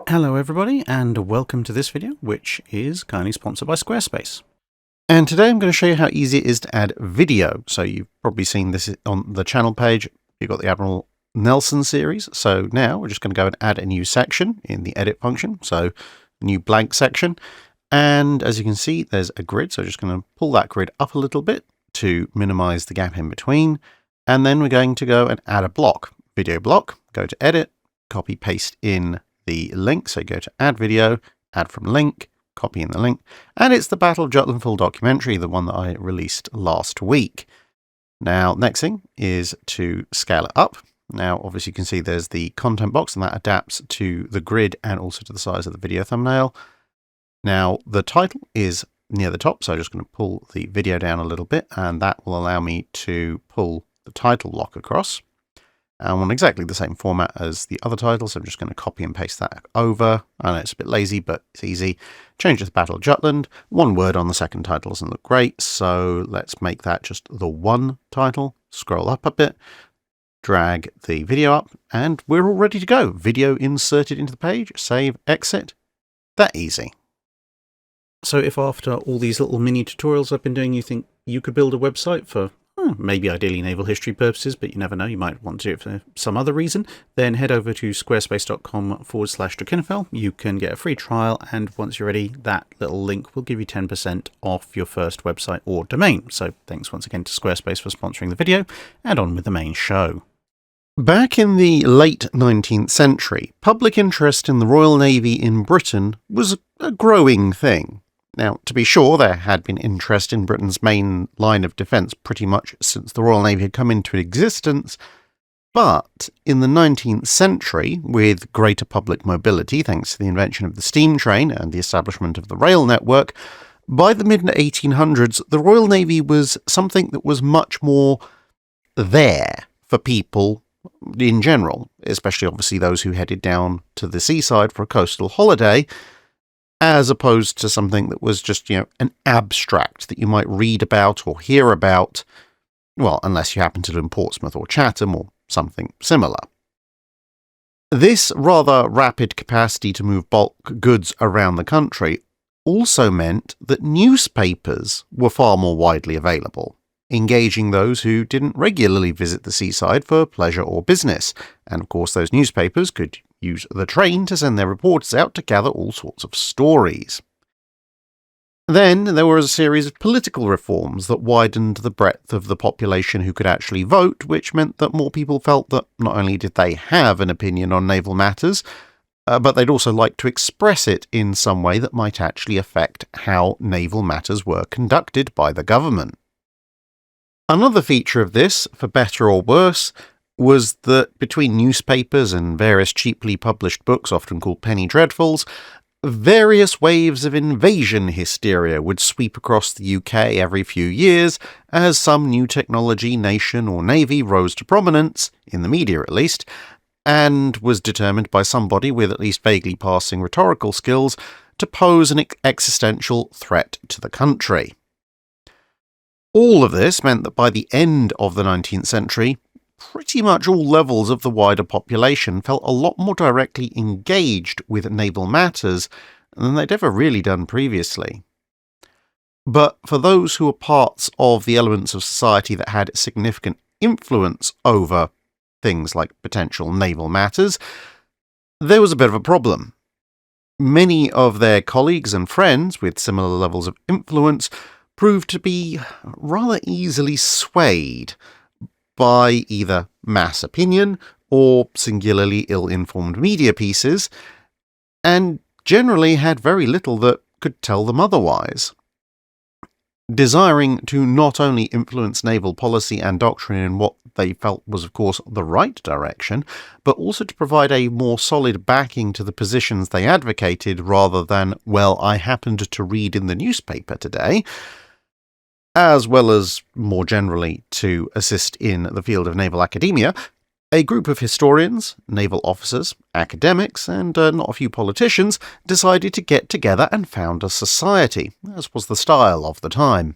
Hello everybody, and welcome to this video, which is kindly sponsored by Squarespace. And today I'm going to show you how easy it is to add video. So you've probably seen this on the channel page. You've got the Admiral Nelson series. So now we're just going to go and add a new section in the edit function. So new blank section. And as you can see, there's a grid. So I'm just going to pull that grid up a little bit to minimize the gap in between. And then we're going to go and add a block, video block, go to edit, copy, paste in the link. So go to add video, add from link, copy in the link, and it's the Battle of Jutland full documentary, the one that I released last week. Now, next thing is to scale it up. Now, obviously you can see there's the content box, and that adapts to the grid and also to the size of the video thumbnail. Now, the title is near the top, so I'm just going to pull the video down a little bit, and that will allow me to pull the title block across. I want exactly the same format as the other title, so I'm just going to copy and paste that over. I know it's a bit lazy, but it's easy. Change it to Battle of Jutland. One word on the second title doesn't look great, so let's make that just the one title. Scroll up a bit, drag the video up, and we're all ready to go. Video inserted into the page, save, exit. That easy. So if after all these little mini tutorials I've been doing, you think you could build a website for maybe ideally naval history purposes, but you never know, you might want to do it for some other reason, then head over to squarespace.com/Drakenfell. You can get a free trial, and once you're ready, that little link will give you 10% off your first website or domain. So thanks once again to Squarespace for sponsoring the video, and on with the main show. Back in the late 19th century, public interest in the Royal Navy in Britain was a growing thing. Now, to be sure, there had been interest in Britain's main line of defence pretty much since the Royal Navy had come into existence, but in the 19th century, with greater public mobility thanks to the invention of the steam train and the establishment of the rail network, by the mid-1800s, the Royal Navy was something that was much more there for people in general, especially obviously those who headed down to the seaside for a coastal holiday, as opposed to something that was just, an abstract that you might read about or hear about, well, unless you happen to live in Portsmouth or Chatham or something similar. This rather rapid capacity to move bulk goods around the country also meant that newspapers were far more widely available, engaging those who didn't regularly visit the seaside for pleasure or business. And of course, those newspapers could use the train to send their reporters out to gather all sorts of stories. Then there was a series of political reforms that widened the breadth of the population who could actually vote, which meant that more people felt that not only did they have an opinion on naval matters, but they'd also like to express it in some way that might actually affect how naval matters were conducted by the government. Another feature of this, for better or worse, was that between newspapers and various cheaply published books, often called penny dreadfuls, various waves of invasion hysteria would sweep across the UK every few years as some new technology, nation or navy rose to prominence, in the media at least, and was determined by somebody with at least vaguely passing rhetorical skills to pose an existential threat to the country. All of this meant that by the end of the 19th century, pretty much all levels of the wider population felt a lot more directly engaged with naval matters than they'd ever really done previously. But for those who were parts of the elements of society that had significant influence over things like potential naval matters, there was a bit of a problem. Many of their colleagues and friends with similar levels of influence proved to be rather easily swayed by either mass opinion or singularly ill-informed media pieces, and generally had very little that could tell them otherwise. Desiring to not only influence naval policy and doctrine in what they felt was, of course, the right direction, but also to provide a more solid backing to the positions they advocated rather than, well, I happened to read in the newspaper today, as well as, more generally, to assist in the field of naval academia, a group of historians, naval officers, academics, and not a few politicians decided to get together and found a society, as was the style of the time.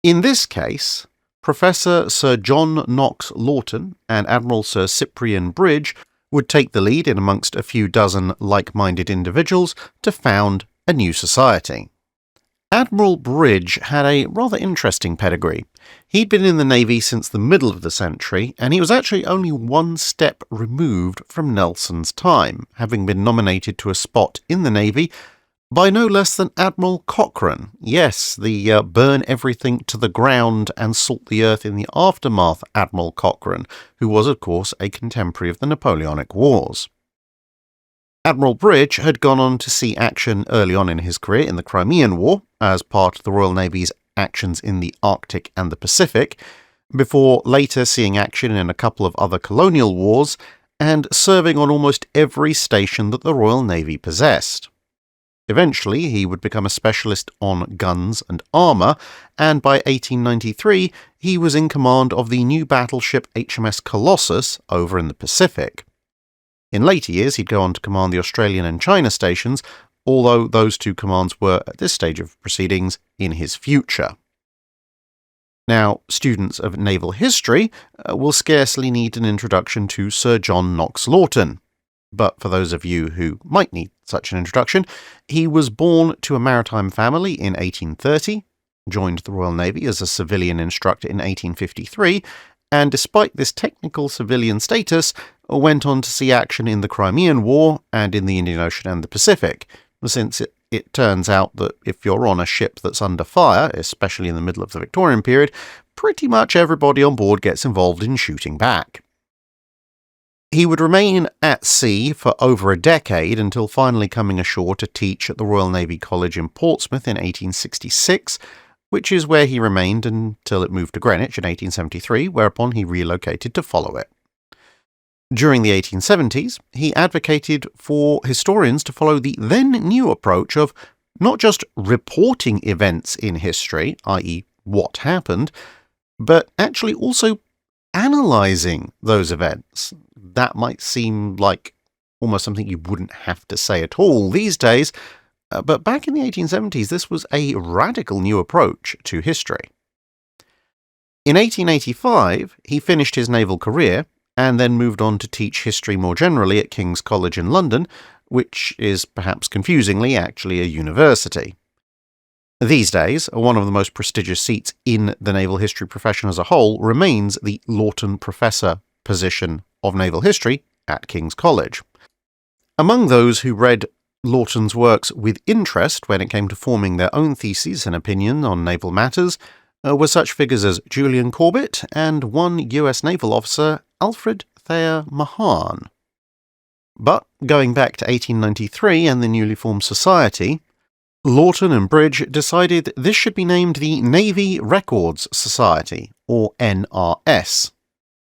In this case, Professor Sir John Knox Lawton and Admiral Sir Cyprian Bridge would take the lead in amongst a few dozen like-minded individuals to found a new society. Admiral Bridge had a rather interesting pedigree. He'd been in the Navy since the middle of the century, and he was actually only one step removed from Nelson's time, having been nominated to a spot in the Navy by no less than Admiral Cochrane. Yes, the burn everything to the ground and salt the earth in the aftermath Admiral Cochrane, who was, of course, a contemporary of the Napoleonic Wars. Admiral Bridge had gone on to see action early on in his career in the Crimean War as part of the Royal Navy's actions in the Arctic and the Pacific, before later seeing action in a couple of other colonial wars and serving on almost every station that the Royal Navy possessed. Eventually, he would become a specialist on guns and armour, and by 1893 he was in command of the new battleship HMS Colossus over in the Pacific. In later years, he'd go on to command the Australian and China stations, although those two commands were, at this stage of proceedings, in his future. Now, students of naval history will scarcely need an introduction to Sir John Knox Lawton. But for those of you who might need such an introduction, he was born to a maritime family in 1830, joined the Royal Navy as a civilian instructor in 1853, and despite this technical civilian status, went on to see action in the Crimean War and in the Indian Ocean and the Pacific, since it turns out that if you're on a ship that's under fire, especially in the middle of the Victorian period, pretty much everybody on board gets involved in shooting back. He would remain at sea for over a decade until finally coming ashore to teach at the Royal Navy College in Portsmouth in 1866, which is where he remained until it moved to Greenwich in 1873, whereupon he relocated to follow it. During the 1870s, he advocated for historians to follow the then new approach of not just reporting events in history, i.e. what happened, but actually also analysing those events. That might seem like almost something you wouldn't have to say at all these days, but back in the 1870s this was a radical new approach to history. In 1885, he finished his naval career and then moved on to teach history more generally at King's College in London, which is perhaps confusingly actually a university. These days, one of the most prestigious seats in the naval history profession as a whole remains the Lawton Professor position of naval history at King's College. Among those who read Lawton's works with interest when it came to forming their own theses and opinion on naval matters were such figures as Julian Corbett and one US naval officer, Alfred Thayer Mahan. But going back to 1893 and the newly formed society, Lawton and Bridge decided this should be named the Navy Records Society, or NRS,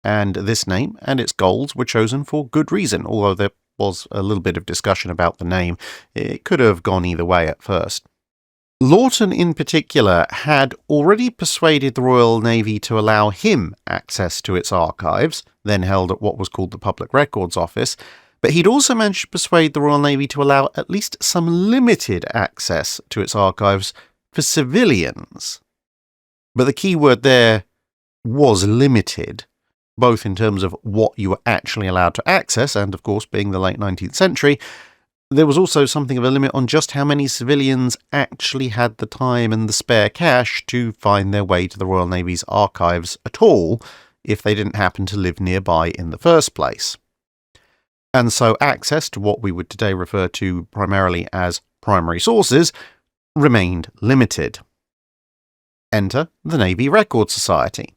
and this name and its goals were chosen for good reason, although there was a little bit of discussion about the name. It could have gone either way at first. Lawton in particular had already persuaded the Royal Navy to allow him access to its archives, then held at what was called the Public Records Office, but he'd also managed to persuade the Royal Navy to allow at least some limited access to its archives for civilians. But the key word there was limited, both in terms of what you were actually allowed to access, and of course, being the late 19th century, there was also something of a limit on just how many civilians actually had the time and the spare cash to find their way to the Royal Navy's archives at all, if they didn't happen to live nearby in the first place. And so access to what we would today refer to primarily as primary sources remained limited. Enter the Navy Records Society.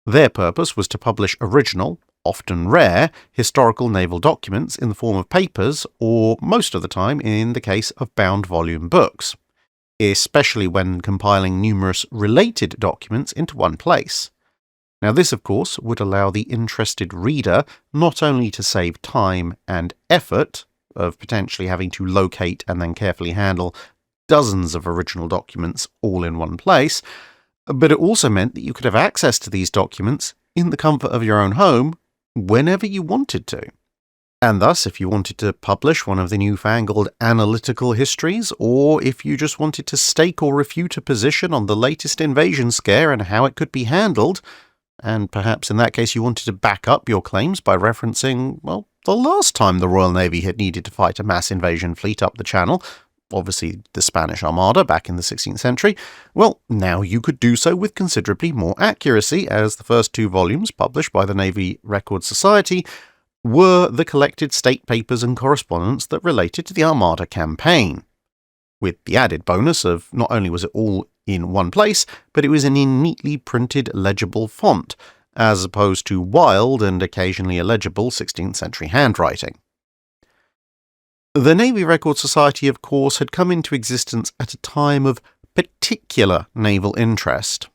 Their purpose was to publish original, often rare, historical naval documents in the form of papers, or most of the time in the case of bound volume books, especially when compiling numerous related documents into one place. Now this, of course, would allow the interested reader not only to save time and effort of potentially having to locate and then carefully handle dozens of original documents all in one place, but it also meant that you could have access to these documents in the comfort of your own home whenever you wanted to. And thus, if you wanted to publish one of the newfangled analytical histories, or if you just wanted to stake or refute a position on the latest invasion scare and how it could be handled, and perhaps in that case you wanted to back up your claims by referencing, well, the last time the Royal Navy had needed to fight a mass invasion fleet up the Channel, obviously the Spanish Armada back in the 16th century, well, now you could do so with considerably more accuracy, as the first 2 volumes published by the Navy Records Society were the collected state papers and correspondence that related to the Armada campaign, with the added bonus of not only was it all in one place, but it was in neatly printed legible font, as opposed to wild and occasionally illegible 16th century handwriting. The Navy Records Society, of course, had come into existence at a time of particular naval interest.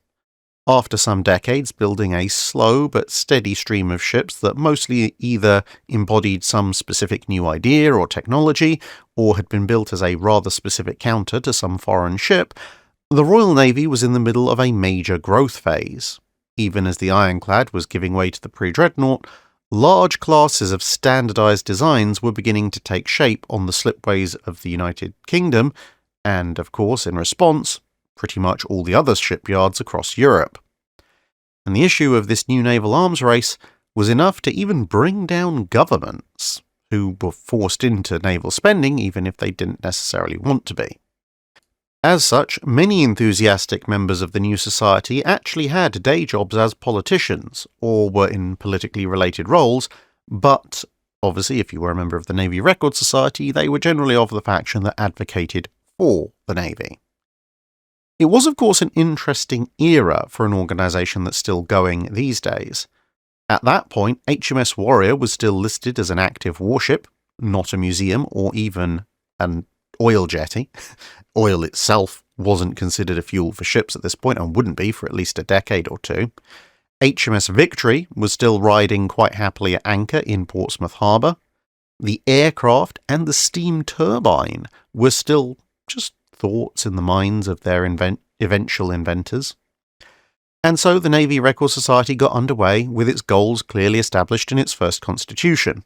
After some decades building a slow but steady stream of ships that mostly either embodied some specific new idea or technology, or had been built as a rather specific counter to some foreign ship, the Royal Navy was in the middle of a major growth phase. Even as the ironclad was giving way to the pre-dreadnought, large classes of standardized designs were beginning to take shape on the slipways of the United Kingdom, and, of course, in response, pretty much all the other shipyards across Europe. And the issue of this new naval arms race was enough to even bring down governments, who were forced into naval spending even if they didn't necessarily want to be. As such, many enthusiastic members of the new society actually had day jobs as politicians, or were in politically related roles, but obviously if you were a member of the Navy Records Society, they were generally of the faction that advocated for the Navy. It was, of course, an interesting era for an organisation that's still going these days. At that point, HMS Warrior was still listed as an active warship, not a museum or even an oil jetty. Oil itself wasn't considered a fuel for ships at this point and wouldn't be for at least a decade or 2. HMS Victory was still riding quite happily at anchor in Portsmouth Harbour. The aircraft and the steam turbine were still just thoughts in the minds of their eventual inventors. And so the Navy Records Society got underway with its goals clearly established in its first constitution.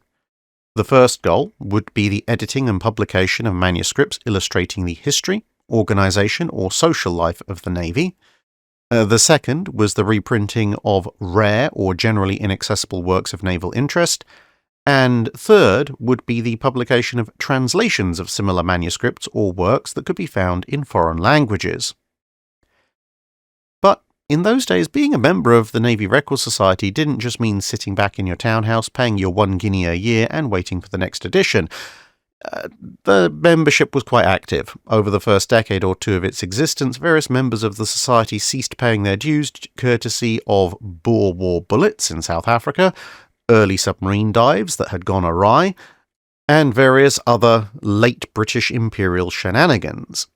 The first goal would be the editing and publication of manuscripts illustrating the history, organisation or social life of the Navy. The second was the reprinting of rare or generally inaccessible works of naval interest. And third would be the publication of translations of similar manuscripts or works that could be found in foreign languages. But in those days, being a member of the Navy Records Society didn't just mean sitting back in your townhouse, paying your 1 guinea a year and waiting for the next edition. The membership was quite active. Over the first decade or 2 of its existence, various members of the society ceased paying their dues courtesy of Boer War bullets in South Africa, early submarine dives that had gone awry, and various other late British imperial shenanigans.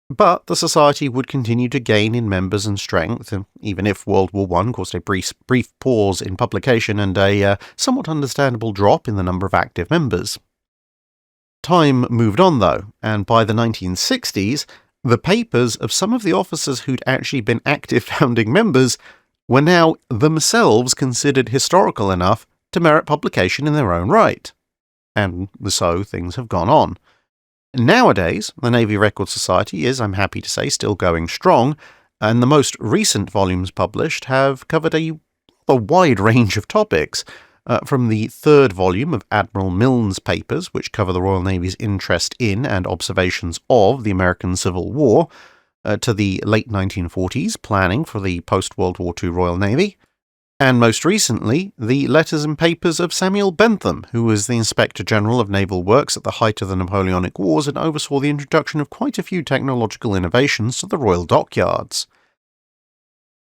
But the society would continue to gain in members and strength, even if World War I caused a brief pause in publication and a somewhat understandable drop in the number of active members. Time moved on, though, and by the 1960s, the papers of some of the officers who'd actually been active founding members were now themselves considered historical enough to merit publication in their own right. And so things have gone on. Nowadays, the Navy Records Society is, I'm happy to say, still going strong, and the most recent volumes published have covered a wide range of topics, from the 3rd volume of Admiral Milne's papers, which cover the Royal Navy's interest in and observations of the American Civil War, to the late 1940s planning for the post-World War II Royal Navy, and most recently, the letters and papers of Samuel Bentham, who was the Inspector General of Naval Works at the height of the Napoleonic Wars and oversaw the introduction of quite a few technological innovations to the Royal Dockyards.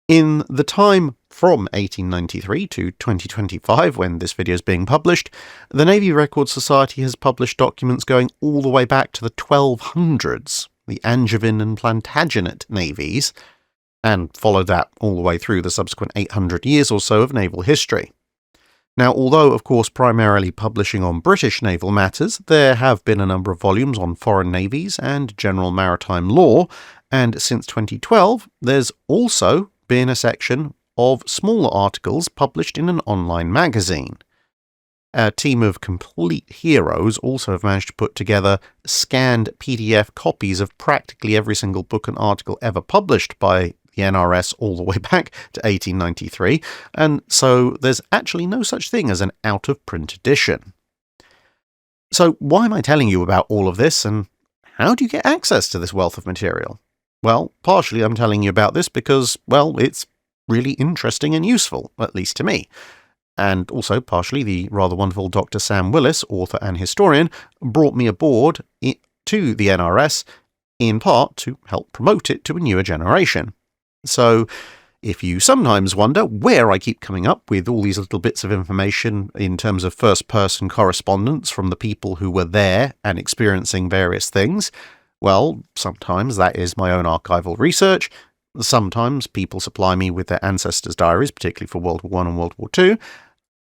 In the time from 1893 to 2025, when this video is being published, the Navy Records Society has published documents going all the way back to the 1200s, the Angevin and Plantagenet navies, and followed that all the way through the subsequent 800 years or so of naval history. Now, although, of course, primarily publishing on British naval matters, there have been a number of volumes on foreign navies and general maritime law, and since 2012, there's also been a section of smaller articles published in an online magazine. A team of complete heroes also have managed to put together scanned PDF copies of practically every single book and article ever published by the NRS all the way back to 1893, and so there's actually no such thing as an out-of-print edition. So why am I telling you about all of this, and how do you get access to this wealth of material? Well, partially I'm telling you about this because, well, it's really interesting and useful, at least to me. And also, partially, the rather wonderful Dr. Sam Willis, author and historian, brought me aboard to the NRS, in part to help promote it to a newer generation. So, if you sometimes wonder where I keep coming up with all these little bits of information in terms of first-person correspondence from the people who were there and experiencing various things, well, sometimes that is my own archival research. Sometimes people supply me with their ancestors' diaries, particularly for World War I and World War II.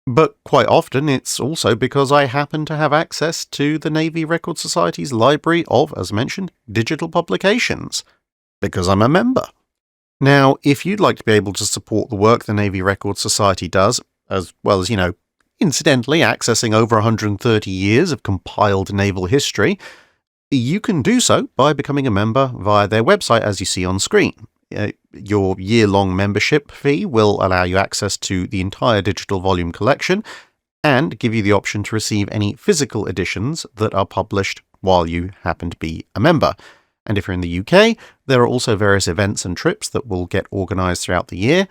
But quite often it's also because I happen to have access to the Navy Records Society's library of, as mentioned, digital publications, because I'm a member. Now, if you'd like to be able to support the work the Navy Records Society does, as well as, incidentally accessing over 130 years of compiled naval history, you can do so by becoming a member via their website as you see on screen. Your year-long membership fee will allow you access to the entire digital volume collection and give you the option to receive any physical editions that are published while you happen to be a member. And if you're in the UK, there are also various events and trips that will get organised throughout the year.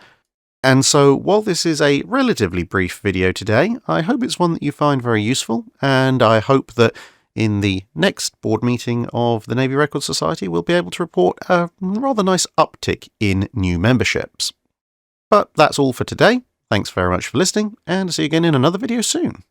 And so, while this is a relatively brief video today, I hope it's one that you find very useful, and I hope that in the next board meeting of the Navy Records Society, we'll be able to report a rather nice uptick in new memberships. But that's all for today. Thanks very much for listening, and see you again in another video soon.